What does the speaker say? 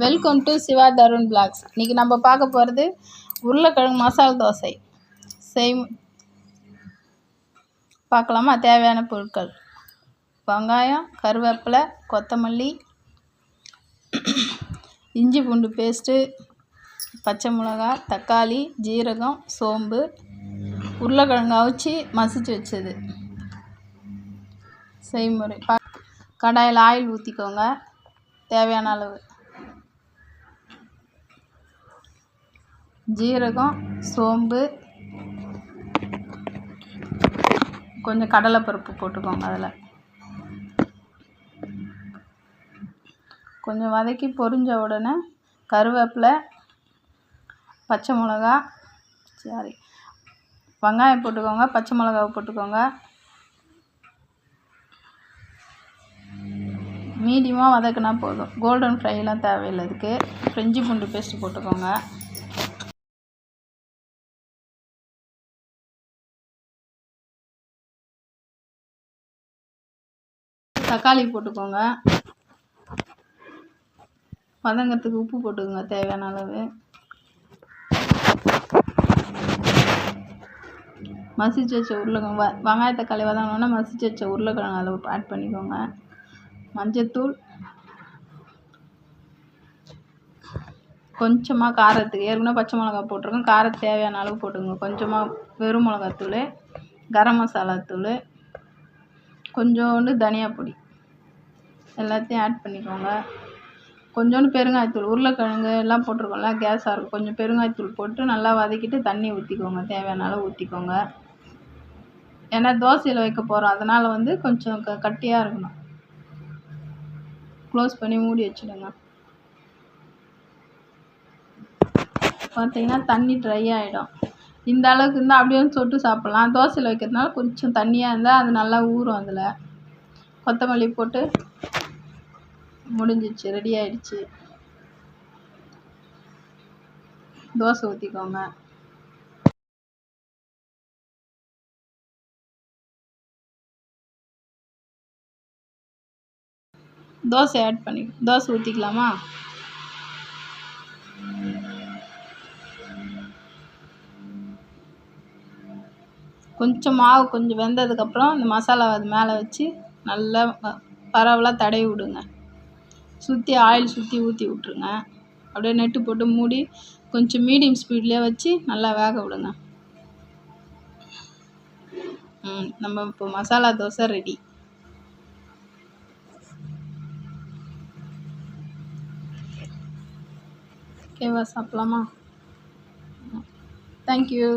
Welcome to Siva Tarun blogs. இன்றைக்கி நம்ம பார்க்க போகிறது உருளைக்கிழங்கு மசாலா தோசை பார்க்கலாமா? தேவையான பொருட்கள்: வெங்காயம், கருவேப்பிலை, கொத்தமல்லி, இஞ்சி பூண்டு பேஸ்ட்டு, பச்சை மிளகாய், தக்காளி, ஜீரகம், சோம்பு, உருளைக்கிழங்கு அவிச்சு மசிச்சு வச்சது. செய்முறை: கடாயில் ஆயில் ஊற்றிக்கோங்க, தேவையான அளவு. ஜீரகம், சோம்பு, கொஞ்சம் கடலைப்பருப்பு போட்டுக்கோங்க. அதில் கொஞ்சம் வதக்கி பொரிஞ்ச உடனே கருவேப்பிலை, பச்சை மிளகா, வெங்காயம் போட்டுக்கோங்க, பச்சை மிளகாவை போட்டுக்கோங்க. மீடியமாக வதக்கினா போதும், கோல்டன் ஃப்ரைலாம் தேவையில்லை. இதுக்கு இஞ்சி பூண்டு பேஸ்ட்டு போட்டுக்கோங்க. தக்காளி போட்டுக்கோங்க. வதங்கிறதுக்கு உப்பு போட்டுக்கோங்க தேவையான அளவு. மசிச்சு வச்ச உருளைக்கிழங்கு, வெங்காய தக்காளி வதங்கினோன்னா மசிச்சு வச்ச உருளைக்கிழங்கு அளவு ஆட் பண்ணிக்கோங்க. மஞ்சத்தூள், கொஞ்சமாக காரத்துக்கு, ஏற்கனவே பச்சை மிளகா போட்டிருக்கோம், காரத்துக்கு தேவையான அளவு போட்டுக்கோங்க. கொஞ்சமாக வெறும் மிளகாத்தூள், கரம் மசாலா தூள், கொஞ்சோண்டு தனியா பொடி எல்லாத்தையும் ஆட் பண்ணிக்கோங்க. கொஞ்சோண்டு பெருங்காயத்தூள், உருளைக்கிழங்கு எல்லாம் போட்டிருக்கோம்ல, கேஸாக இருக்கும். கொஞ்சம் பெருங்காயத்தூள் போட்டு நல்லா வதக்கிட்டு தண்ணி ஊற்றிக்கோங்க, தேவையான அளவு ஊற்றிக்கோங்க. ஏன்னா தோசையில் வைக்க போகிறோம், அதனால் கொஞ்சம் கட்டியாக இருக்கணும். க்ளோஸ் பண்ணி மூடி வச்சுடுங்க. பார்த்தீங்கன்னா தண்ணி ட்ரை ஆகிடும். இந்த அளவுக்கு இருந்தால் அப்படியே சொட்டு சாப்பிட்லாம். தோசையில் வைக்கிறதுனால கொஞ்சம் தண்ணியாக இருந்தால் அது நல்லா ஊறும். அதில் கொத்தமல்லி போட்டு முடிஞ்சிச்சு, ரெடி ஆகிடுச்சு. தோசை ஊற்றிக்கோங்க. தோசை ஊற்றிக்கலாமா? கொஞ்சம் மாவு கொஞ்சம் வெந்ததுக்கப்புறம் இந்த மசாலாவை அது மேலே வச்சு நல்லா பரவலாக தடவி விடுங்க. சுற்றி ஆயில் சுற்றி ஊற்றி விட்ருங்க. அப்படியே நெட்டு போட்டு மூடி கொஞ்சம் மீடியம் ஸ்பீட்லேயே வச்சு நல்லா வேக விடுங்க. நம்ம இப்போ மசாலா தோசை ரெடி. ஓகேவா? சாப்பிட்லாமா? தேங்க்யூ.